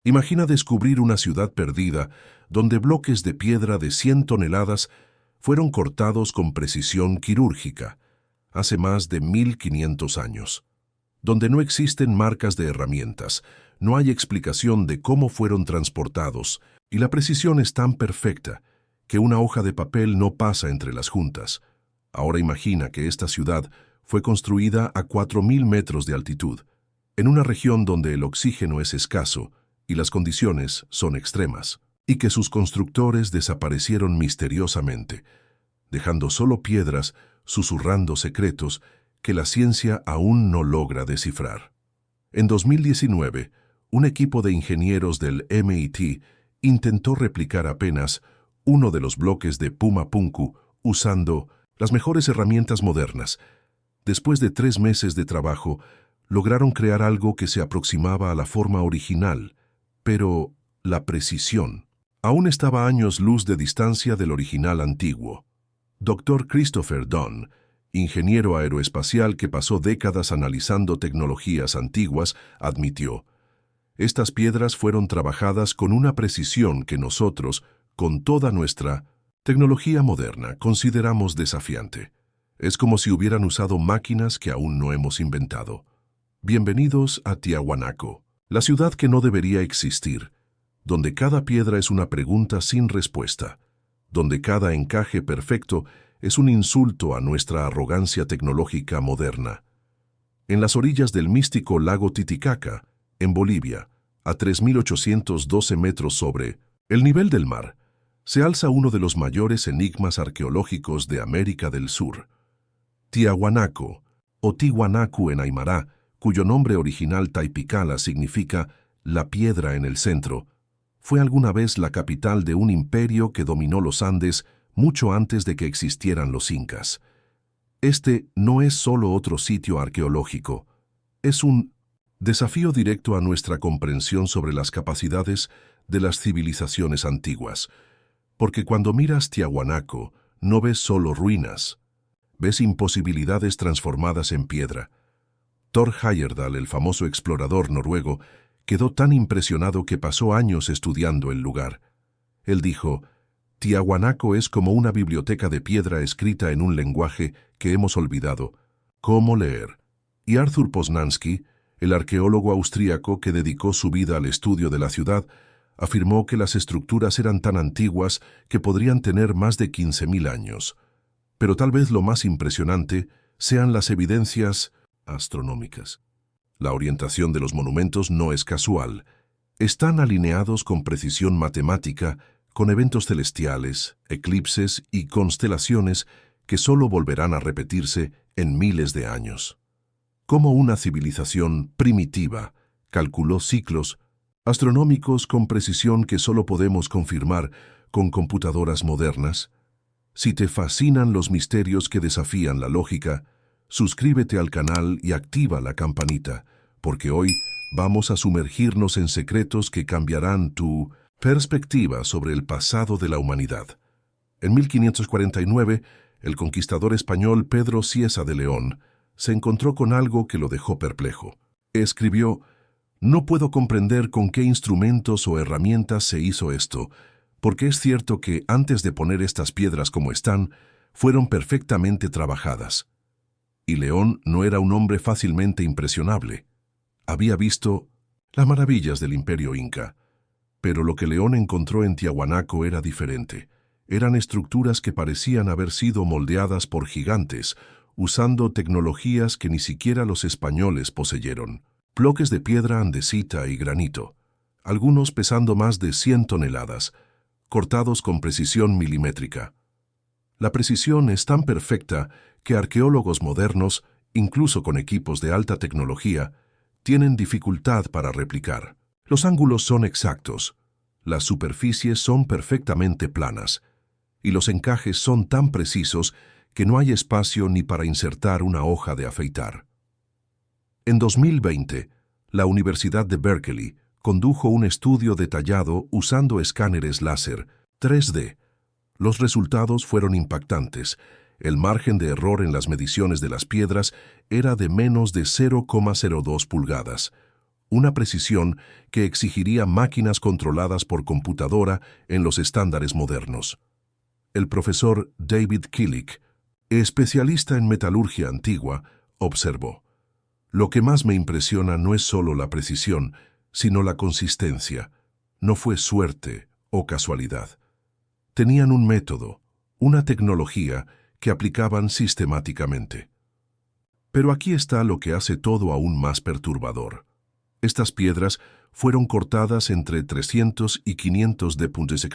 Imagina descubrir una ciudad perdida donde bloques de piedra de 100 toneladas fueron cortados con precisión quirúrgica hace más de 1500 años, donde no existen marcas de herramientas, no hay explicación de cómo fueron transportados y la precisión es tan perfecta que una hoja de papel no pasa entre las juntas. Ahora imagina que esta ciudad fue construida a 4000 metros de altitud, en una región donde el oxígeno es escaso y las condiciones son extremas, y que sus constructores desaparecieron misteriosamente, dejando solo piedras susurrando secretos que la ciencia aún no logra descifrar. En 2019, un equipo de ingenieros del MIT intentó replicar apenas uno de los bloques de Pumapunku usando las mejores herramientas modernas. Después de 3 meses de trabajo, lograron crear algo que se aproximaba a la forma original, pero la precisión aún estaba a años luz de distancia del original antiguo. Dr. Christopher Dunn, ingeniero aeroespacial que pasó décadas analizando tecnologías antiguas, admitió: estas piedras fueron trabajadas con una precisión que nosotros, con toda nuestra tecnología moderna, consideramos desafiante. Es como si hubieran usado máquinas que aún no hemos inventado. Bienvenidos a Tiahuanaco, la ciudad que no debería existir, donde cada piedra es una pregunta sin respuesta, donde cada encaje perfecto es un insulto a nuestra arrogancia tecnológica moderna. En las orillas del místico lago Titicaca, en Bolivia, a 3.812 metros sobre el nivel del mar, se alza uno de los mayores enigmas arqueológicos de América del Sur. Tiahuanaco, o Tiwanaku en aymara, cuyo nombre original taipicala significa la piedra en el centro, fue alguna vez la capital de un imperio que dominó los Andes mucho antes de que existieran los incas. Este no es solo otro sitio arqueológico, es un desafío directo a nuestra comprensión sobre las capacidades de las civilizaciones antiguas, porque cuando miras Tiahuanaco no ves solo ruinas, ves imposibilidades transformadas en piedra. Thor Heyerdahl, el famoso explorador noruego, quedó tan impresionado que pasó años estudiando el lugar. Él dijo: Tiahuanaco es como una biblioteca de piedra escrita en un lenguaje que hemos olvidado. ¿Cómo leer? Y Arthur Poznański, el arqueólogo austríaco que dedicó su vida al estudio de la ciudad, afirmó que las estructuras eran tan antiguas que podrían tener más de 15.000 años. Pero tal vez lo más impresionante sean las evidencias astronómicas. La orientación de los monumentos no es casual. Están alineados con precisión matemática, con eventos celestiales, eclipses y constelaciones que solo volverán a repetirse en miles de años. Como una civilización primitiva calculó ciclos astronómicos con precisión que solo podemos confirmar con computadoras modernas. Si te fascinan los misterios que desafían la lógica, suscríbete al canal y activa la campanita, porque hoy vamos a sumergirnos en secretos que cambiarán tu perspectiva sobre el pasado de la humanidad. En 1549, el conquistador español Pedro Cieza de León se encontró con algo que lo dejó perplejo. Escribió: no puedo comprender con qué instrumentos o herramientas se hizo esto, porque es cierto que antes de poner estas piedras como están, fueron perfectamente trabajadas. Y León no era un hombre fácilmente impresionable. Había visto las maravillas del Imperio Inca, pero lo que León encontró en Tiahuanaco era diferente. Eran estructuras que parecían haber sido moldeadas por gigantes, usando tecnologías que ni siquiera los españoles poseyeron. Bloques de piedra andesita y granito, algunos pesando más de 100 toneladas, cortados con precisión milimétrica. La precisión es tan perfecta que arqueólogos modernos, incluso con equipos de alta tecnología, tienen dificultad para replicar. Los ángulos son exactos, las superficies son perfectamente planas, y los encajes son tan precisos que no hay espacio ni para insertar una hoja de afeitar. En 2020, la Universidad de Berkeley condujo un estudio detallado usando escáneres láser 3D. Los resultados fueron impactantes. El margen de error en las mediciones de las piedras era de menos de 0,02 pulgadas, una precisión que exigiría máquinas controladas por computadora en los estándares modernos. El profesor David Killick, especialista en metalurgia antigua, observó: «Lo que más me impresiona no es solo la precisión, sino la consistencia. No fue suerte o casualidad. Tenían un método, una tecnología que aplicaban sistemáticamente». Pero aquí está lo que hace todo aún más perturbador. Estas piedras fueron cortadas entre 300 y 500 d.C.,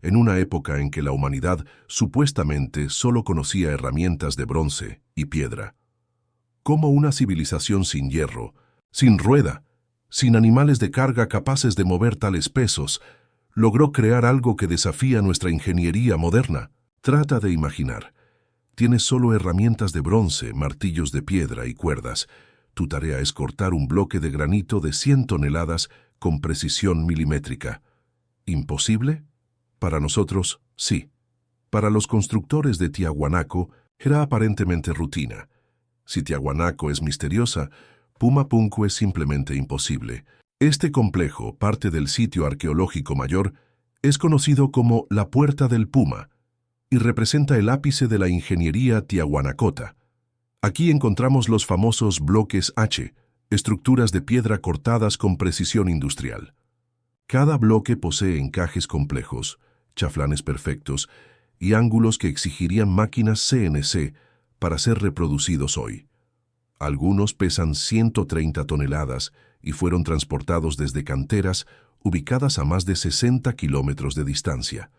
en una época en que la humanidad supuestamente solo conocía herramientas de bronce y piedra. ¿Cómo una civilización sin hierro, sin rueda, sin animales de carga capaces de mover tales pesos, logró crear algo que desafía nuestra ingeniería moderna? Trata de imaginar. Tienes solo herramientas de bronce, martillos de piedra y cuerdas. Tu tarea es cortar un bloque de granito de 100 toneladas con precisión milimétrica. ¿Imposible? Para nosotros, sí. Para los constructores de Tiahuanaco, era aparentemente rutina. Si Tiahuanaco es misteriosa, Pumapunku es simplemente imposible. Este complejo, parte del sitio arqueológico mayor, es conocido como la Puerta del Puma y representa el ápice de la ingeniería tiahuanacota. Aquí encontramos los famosos bloques H, estructuras de piedra cortadas con precisión industrial. Cada bloque posee encajes complejos, chaflanes perfectos y ángulos que exigirían máquinas CNC para ser reproducidos hoy. Algunos pesan 130 toneladas y fueron transportados desde canteras ubicadas a más de 60 kilómetros de distancia.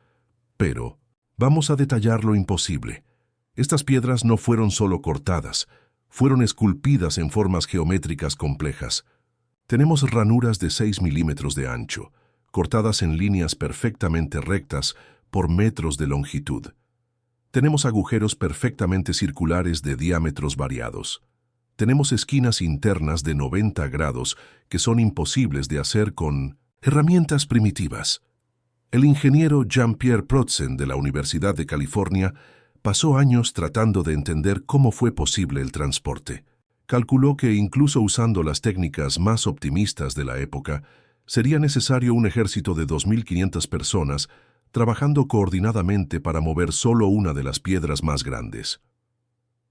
Pero vamos a detallar lo imposible. Estas piedras no fueron solo cortadas, fueron esculpidas en formas geométricas complejas. Tenemos ranuras de 6 milímetros de ancho, cortadas en líneas perfectamente rectas por metros de longitud. Tenemos agujeros perfectamente circulares de diámetros variados. Tenemos esquinas internas de 90 grados que son imposibles de hacer con herramientas primitivas. El ingeniero Jean-Pierre Protzen de la Universidad de California pasó años tratando de entender cómo fue posible el transporte. Calculó que incluso usando las técnicas más optimistas de la época, sería necesario un ejército de 2.500 personas trabajando coordinadamente para mover solo una de las piedras más grandes.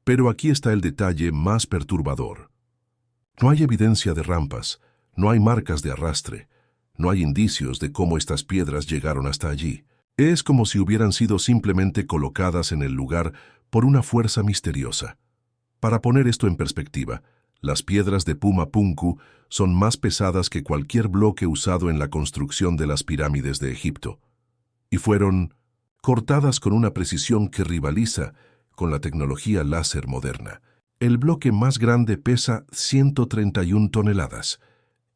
Pero aquí está el detalle más perturbador. No hay evidencia de rampas, no hay marcas de arrastre, no hay indicios de cómo estas piedras llegaron hasta allí. Es como si hubieran sido simplemente colocadas en el lugar por una fuerza misteriosa. Para poner esto en perspectiva, las piedras de Pumapunku son más pesadas que cualquier bloque usado en la construcción de las pirámides de Egipto, y fueron cortadas con una precisión que rivaliza con la tecnología láser moderna. El bloque más grande pesa 131 toneladas.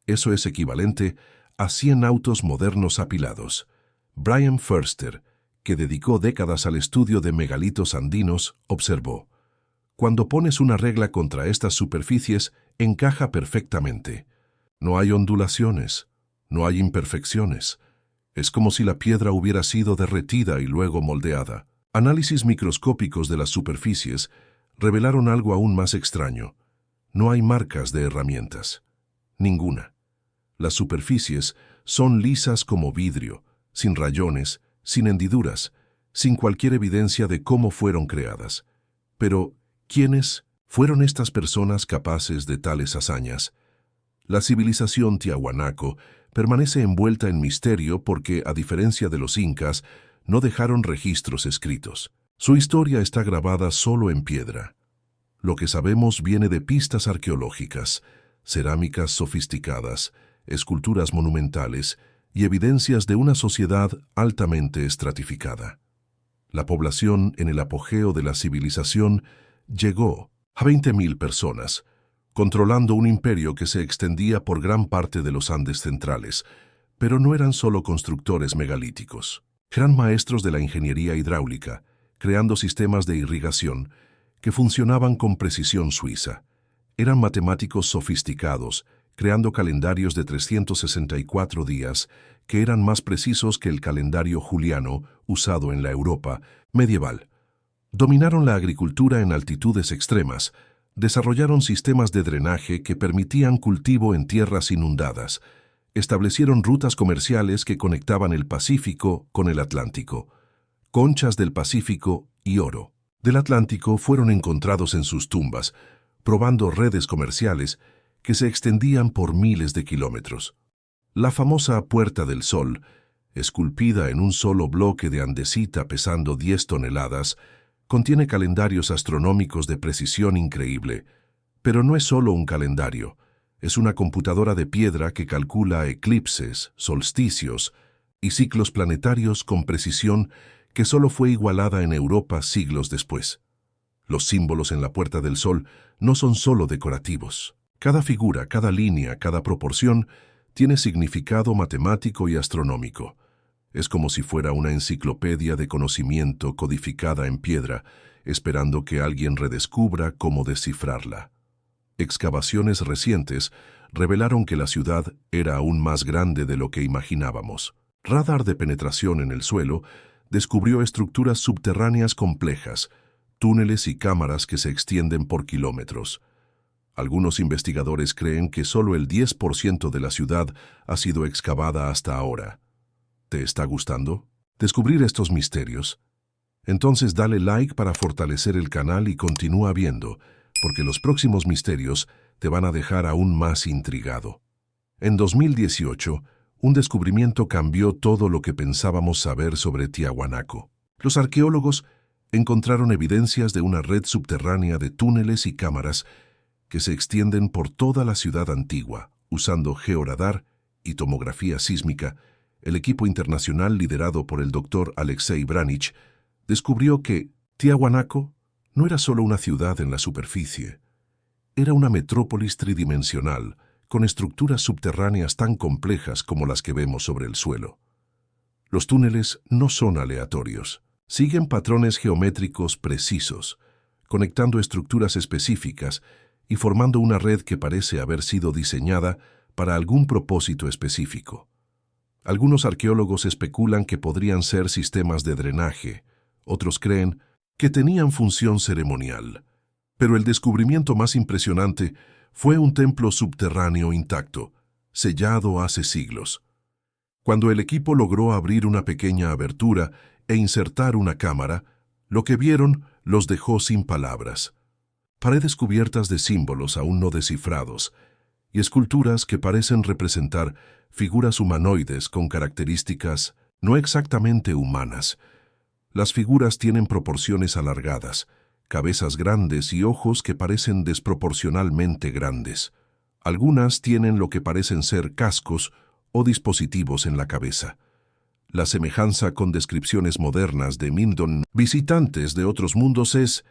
Eso es equivalente a 100 autos modernos apilados. Brian Förster, que dedicó décadas al estudio de megalitos andinos, observó: «Cuando pones una regla contra estas superficies, encaja perfectamente. No hay ondulaciones, no hay imperfecciones. Es como si la piedra hubiera sido derretida y luego moldeada». Análisis microscópicos de las superficies revelaron algo aún más extraño. No hay marcas de herramientas. Ninguna. Las superficies son lisas como vidrio, sin rayones, sin hendiduras, sin cualquier evidencia de cómo fueron creadas. Pero, ¿quiénes fueron estas personas capaces de tales hazañas? La civilización tiahuanaco permanece envuelta en misterio porque, a diferencia de los incas, no dejaron registros escritos. Su historia está grabada solo en piedra. Lo que sabemos viene de pistas arqueológicas, cerámicas sofisticadas, esculturas monumentales y evidencias de una sociedad altamente estratificada. La población en el apogeo de la civilización llegó a 20.000 personas, controlando un imperio que se extendía por gran parte de los Andes centrales, pero no eran solo constructores megalíticos. Eran maestros de la ingeniería hidráulica, creando sistemas de irrigación que funcionaban con precisión suiza. Eran matemáticos sofisticados, creando calendarios de 364 días que eran más precisos que el calendario juliano usado en la Europa medieval. Dominaron la agricultura en altitudes extremas, Desarrollaron sistemas de drenaje que permitían cultivo en tierras inundadas. Establecieron rutas comerciales que conectaban el Pacífico con el Atlántico. Conchas del Pacífico y oro del Atlántico fueron encontrados en sus tumbas, probando redes comerciales que se extendían por miles de kilómetros. La famosa Puerta del Sol, esculpida en un solo bloque de andesita pesando 10 toneladas, contiene calendarios astronómicos de precisión increíble. Pero no es solo un calendario, es una computadora de piedra que calcula eclipses, solsticios y ciclos planetarios con precisión que solo fue igualada en Europa siglos después. Los símbolos en la Puerta del Sol no son solo decorativos. Cada figura, cada línea, cada proporción tiene significado matemático y astronómico. Es como si fuera una enciclopedia de conocimiento codificada en piedra, esperando que alguien redescubra cómo descifrarla. Excavaciones recientes revelaron que la ciudad era aún más grande de lo que imaginábamos. Radar de penetración en el suelo descubrió estructuras subterráneas complejas, túneles y cámaras que se extienden por kilómetros. Algunos investigadores creen que solo el 10% de la ciudad ha sido excavada hasta ahora. ¿Te está gustando descubrir estos misterios? Entonces dale like para fortalecer el canal y continúa viendo, porque los próximos misterios te van a dejar aún más intrigado. En 2018, un descubrimiento cambió todo lo que pensábamos saber sobre Tiahuanaco. Los arqueólogos encontraron evidencias de una red subterránea de túneles y cámaras que se extienden por toda la ciudad antigua. Usando georadar y tomografía sísmica, el equipo internacional liderado por el Dr. Alexei Branich descubrió que Tiahuanaco no era solo una ciudad en la superficie, era una metrópolis tridimensional con estructuras subterráneas tan complejas como las que vemos sobre el suelo. Los túneles no son aleatorios, siguen patrones geométricos precisos, conectando estructuras específicas y formando una red que parece haber sido diseñada para algún propósito específico. Algunos arqueólogos especulan que podrían ser sistemas de drenaje, otros creen que tenían función ceremonial. Pero el descubrimiento más impresionante fue un templo subterráneo intacto, sellado hace siglos. Cuando el equipo logró abrir una pequeña abertura e insertar una cámara, lo que vieron los dejó sin palabras. Paredes cubiertas de símbolos aún no descifrados y esculturas que parecen representar figuras humanoides con características no exactamente humanas. Las figuras tienen proporciones alargadas, cabezas grandes y ojos que parecen desproporcionalmente grandes. Algunas tienen lo que parecen ser cascos o dispositivos en la cabeza. La semejanza con descripciones modernas de Mindon, visitantes de otros mundos, es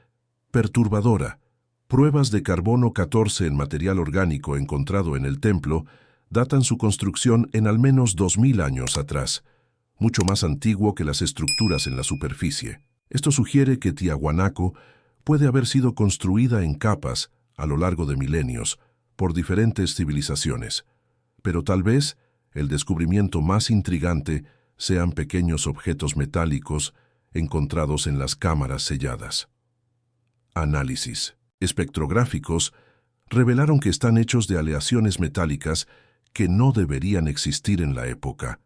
perturbadora. Pruebas de carbono 14 en material orgánico encontrado en el templo datan su construcción en al menos 2000 años atrás, mucho más antiguo que las estructuras en la superficie. Esto sugiere que Tiahuanaco puede haber sido construida en capas a lo largo de milenios por diferentes civilizaciones, pero tal vez el descubrimiento más intrigante sean pequeños objetos metálicos encontrados en las cámaras selladas. Análisis espectrográficos revelaron que están hechos de aleaciones metálicas que no deberían existir en la época.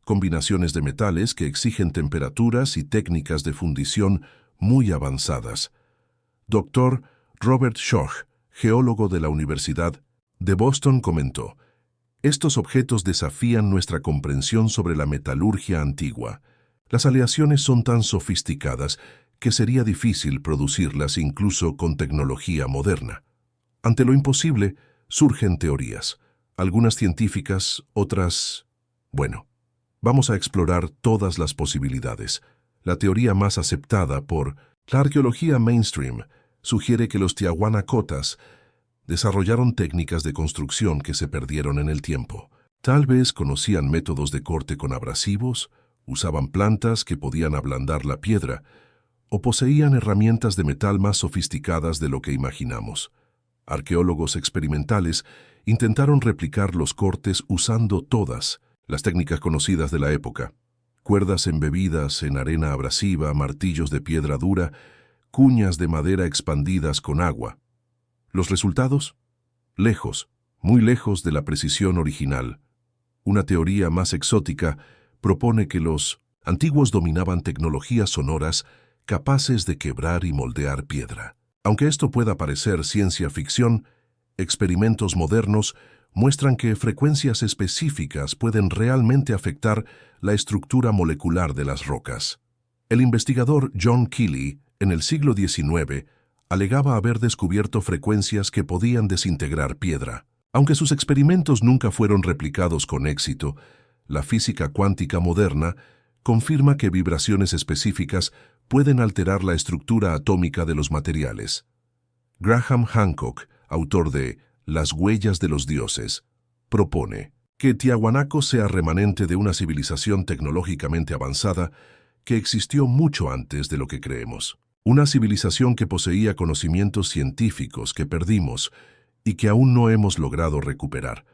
Combinaciones de metales que exigen temperaturas y técnicas de fundición muy avanzadas. Dr. Robert Schoch, geólogo de la Universidad de Boston, comentó: estos objetos desafían nuestra comprensión sobre la metalurgia antigua. Las aleaciones son tan sofisticadas que sería difícil producirlas incluso con tecnología moderna. Ante lo imposible, surgen teorías. Algunas científicas, otras... Bueno, vamos a explorar todas las posibilidades. La teoría más aceptada por la arqueología mainstream sugiere que los tiahuanacotas desarrollaron técnicas de construcción que se perdieron en el tiempo. Tal vez conocían métodos de corte con abrasivos, usaban plantas que podían ablandar la piedra, o poseían herramientas de metal más sofisticadas de lo que imaginamos. Arqueólogos experimentales intentaron replicar los cortes usando todas las técnicas conocidas de la época: cuerdas embebidas en arena abrasiva, martillos de piedra dura, cuñas de madera expandidas con agua. ¿Los resultados? Lejos, muy lejos de la precisión original. Una teoría más exótica propone que los antiguos dominaban tecnologías sonoras capaces de quebrar y moldear piedra. Aunque esto pueda parecer ciencia ficción, experimentos modernos muestran que frecuencias específicas pueden realmente afectar la estructura molecular de las rocas. El investigador John Keely, en el siglo XIX, alegaba haber descubierto frecuencias que podían desintegrar piedra. Aunque sus experimentos nunca fueron replicados con éxito, la física cuántica moderna confirma que vibraciones específicas pueden alterar la estructura atómica de los materiales. Graham Hancock, autor de Las huellas de los dioses, propone que Tiahuanaco sea remanente de una civilización tecnológicamente avanzada que existió mucho antes de lo que creemos. Una civilización que poseía conocimientos científicos que perdimos y que aún no hemos logrado recuperar.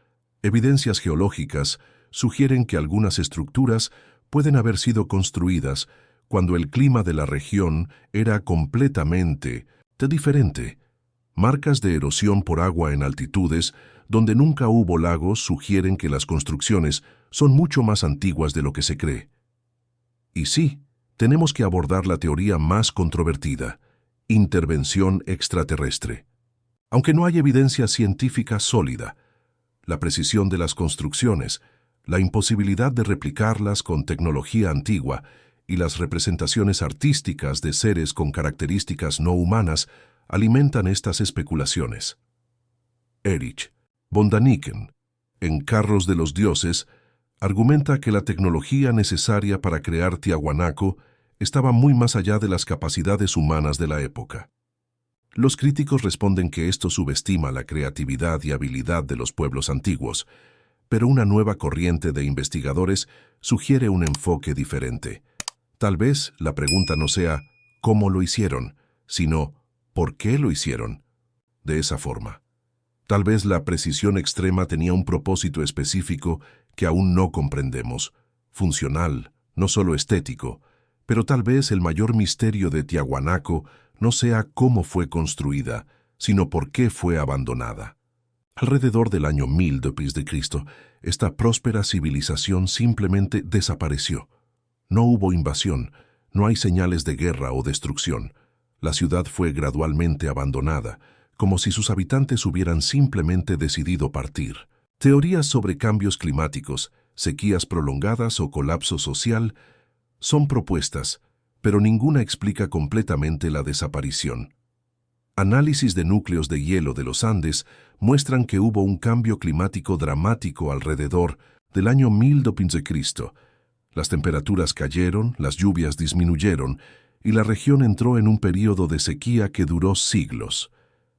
Evidencias geológicas sugieren que algunas estructuras pueden haber sido construidas cuando el clima de la región era completamente diferente. Marcas de erosión por agua en altitudes donde nunca hubo lagos sugieren que las construcciones son mucho más antiguas de lo que se cree. Y sí, tenemos que abordar la teoría más controvertida, intervención extraterrestre. Aunque no hay evidencia científica sólida, la precisión de las construcciones, la imposibilidad de replicarlas con tecnología antigua y las representaciones artísticas de seres con características no humanas alimentan estas especulaciones. Erich von Däniken, en Carros de los Dioses, argumenta que la tecnología necesaria para crear Tiahuanaco estaba muy más allá de las capacidades humanas de la época. Los críticos responden que esto subestima la creatividad y habilidad de los pueblos antiguos, pero una nueva corriente de investigadores sugiere un enfoque diferente. Tal vez la pregunta no sea ¿cómo lo hicieron?, sino ¿por qué lo hicieron de esa forma? Tal vez la precisión extrema tenía un propósito específico que aún no comprendemos, funcional, no solo estético, pero tal vez el mayor misterio de Tiahuanaco no sea cómo fue construida, sino por qué fue abandonada. Alrededor del año 1000 d.C., esta próspera civilización simplemente desapareció. No hubo invasión, no hay señales de guerra o destrucción. La ciudad fue gradualmente abandonada, como si sus habitantes hubieran simplemente decidido partir. Teorías sobre cambios climáticos, sequías prolongadas o colapso social son propuestas, pero ninguna explica completamente la desaparición. Análisis de núcleos de hielo de los Andes muestran que hubo un cambio climático dramático alrededor del año 1000 d.C. Las temperaturas cayeron, las lluvias disminuyeron y la región entró en un período de sequía que duró siglos.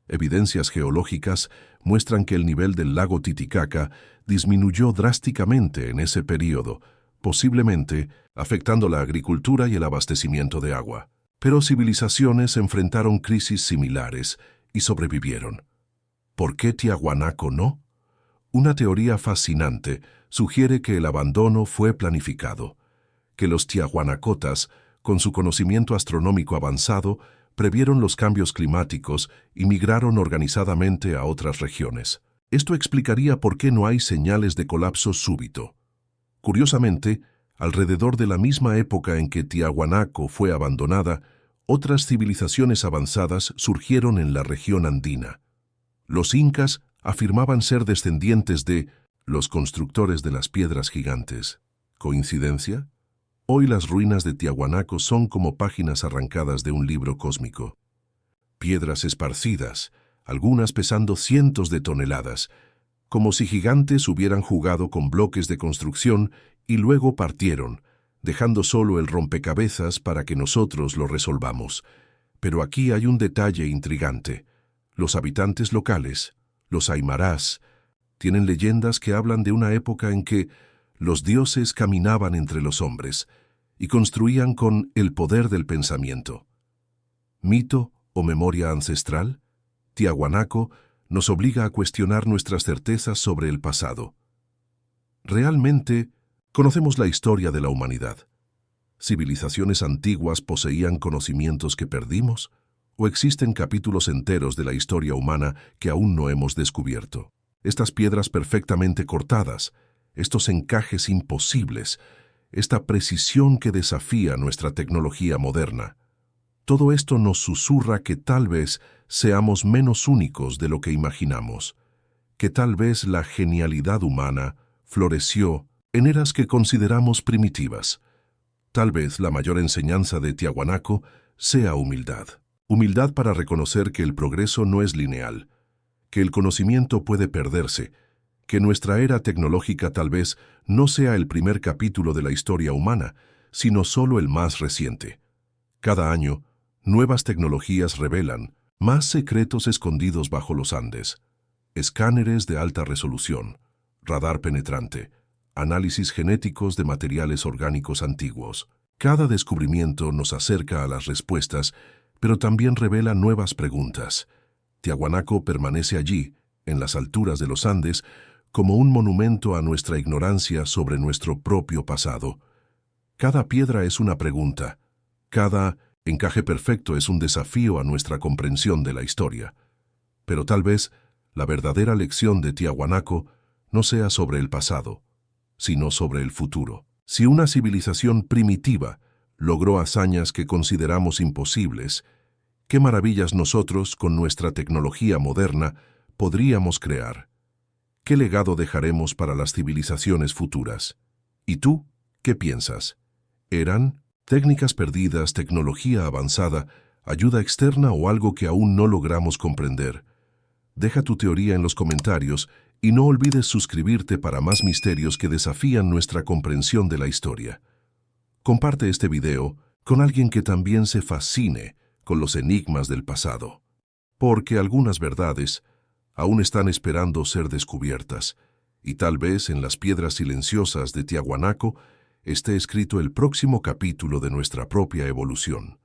Evidencias geológicas muestran que el nivel del lago Titicaca disminuyó drásticamente en ese período, posiblemente afectando la agricultura y el abastecimiento de agua. Pero civilizaciones enfrentaron crisis similares y sobrevivieron. ¿Por qué Tiahuanaco no? Una teoría fascinante sugiere que el abandono fue planificado, que los tiahuanacotas, con su conocimiento astronómico avanzado, previeron los cambios climáticos y migraron organizadamente a otras regiones. Esto explicaría por qué no hay señales de colapso súbito. Curiosamente, alrededor de la misma época en que Tiahuanaco fue abandonada, otras civilizaciones avanzadas surgieron en la región andina. Los incas afirmaban ser descendientes de los constructores de las piedras gigantes. ¿Coincidencia? Hoy las ruinas de Tiahuanaco son como páginas arrancadas de un libro cósmico. Piedras esparcidas, algunas pesando cientos de toneladas, como si gigantes hubieran jugado con bloques de construcción y luego partieron, dejando solo el rompecabezas para que nosotros lo resolvamos. Pero aquí hay un detalle intrigante. Los habitantes locales, los aymarás, tienen leyendas que hablan de una época en que los dioses caminaban entre los hombres y construían con el poder del pensamiento. ¿Mito o memoria ancestral? Tiahuanaco nos obliga a cuestionar nuestras certezas sobre el pasado. ¿Realmente conocemos la historia de la humanidad? ¿Civilizaciones antiguas poseían conocimientos que perdimos? ¿O existen capítulos enteros de la historia humana que aún no hemos descubierto? Estas piedras perfectamente cortadas, estos encajes imposibles, esta precisión que desafía nuestra tecnología moderna. Todo esto nos susurra que tal vez seamos menos únicos de lo que imaginamos, que tal vez la genialidad humana floreció en eras que consideramos primitivas. Tal vez la mayor enseñanza de Tiahuanaco sea humildad. Humildad para reconocer que el progreso no es lineal, que el conocimiento puede perderse, que nuestra era tecnológica tal vez no sea el primer capítulo de la historia humana, sino solo el más reciente. Cada año, nuevas tecnologías revelan más secretos escondidos bajo los Andes. Escáneres de alta resolución, radar penetrante, análisis genéticos de materiales orgánicos antiguos. Cada descubrimiento nos acerca a las respuestas, pero también revela nuevas preguntas. Tiahuanaco permanece allí, en las alturas de los Andes, como un monumento a nuestra ignorancia sobre nuestro propio pasado. Cada piedra es una pregunta, cada encaje perfecto es un desafío a nuestra comprensión de la historia. Pero tal vez la verdadera lección de Tiahuanaco no sea sobre el pasado, sino sobre el futuro. Si una civilización primitiva logró hazañas que consideramos imposibles, ¿qué maravillas nosotros, con nuestra tecnología moderna, podríamos crear? ¿Qué legado dejaremos para las civilizaciones futuras? ¿Y tú, qué piensas? ¿Eran técnicas perdidas, tecnología avanzada, ayuda externa o algo que aún no logramos comprender? Deja tu teoría en los comentarios y no olvides suscribirte para más misterios que desafían nuestra comprensión de la historia. Comparte este video con alguien que también se fascine con los enigmas del pasado, porque algunas verdades aún están esperando ser descubiertas, y tal vez en las piedras silenciosas de Tiahuanaco esté escrito el próximo capítulo de nuestra propia evolución.